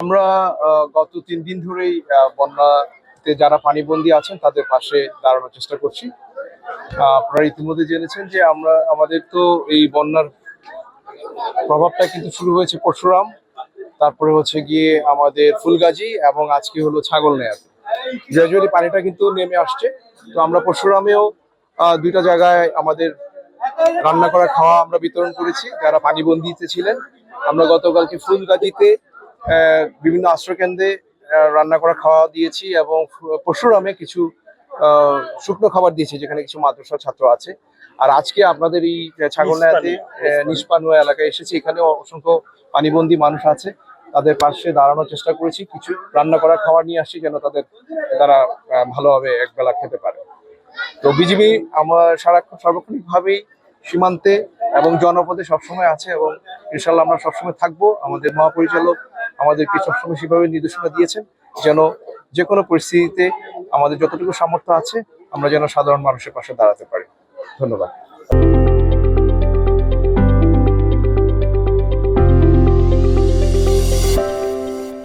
আমরা গত 3 দিন ধরেই বন্যাতে যারা পানিবন্দী আছেন তাদের পাশে দাঁড়ানোর চেষ্টা করছি। আপনারা ইতিমধ্যে জেনেছেন যে আমাদের তো এই বন্যার প্রভাবটা কিন্তু শুরু হয়েছে পরশুরাম, তারপরে হচ্ছে গিয়ে আমাদের ফুলগাজী এবং আজকে হলো ছাগলনাইয়াতে। গ্রাজুয়ালি পানিটা কিন্তু নেমে আসছে। তো আমরা পরশুরামেও 2টা জায়গায় আমাদের রান্না করা খাওয়া আমরা বিতরণ করেছি যারা পানিবন্দীতে ছিলেন। আমরা গতকালকে ফুলগাজীতে বিভিন্ন আশ্রয়কেন্দ্রে রান্না করা খাওয়া দিয়েছি এবং পরশুরামে কিছু শুকনো খাবার দিয়েছি যেখানে কিছু মাদ্রাসা ছাত্র আছে। আর আজকে আপনাদের এই ছাগলনাইয়াতে নিষ্পানুয়া এলাকায় এসেছি, এখানে অসংখ্য পানিবন্দী মানুষ আছে, তাদের পাশে দাঁড়ানোর চেষ্টা করেছি। কিছু রান্না করা খাবার নিয়ে আসছি যেন তারা ভালোভাবে একবেলা খেতে পারে। তো বিজিবি আমার সার্বক্ষণিক ভাবেই সীমান্তে এবং জনপদে সবসময় আছে এবং ইনশাল্লাহ আমরা সবসময় থাকবো। আমাদের মহাপরিচালক আমাদেরকে সবসময় সেভাবে নির্দেশনা দিয়েছেন যেন যে কোনো পরিস্থিতিতে আমাদের যতটুকু সামর্থ্য আছে আমরা যেন সাধারণ মানুষের পাশে দাঁড়াতে পারি। ধন্যবাদ।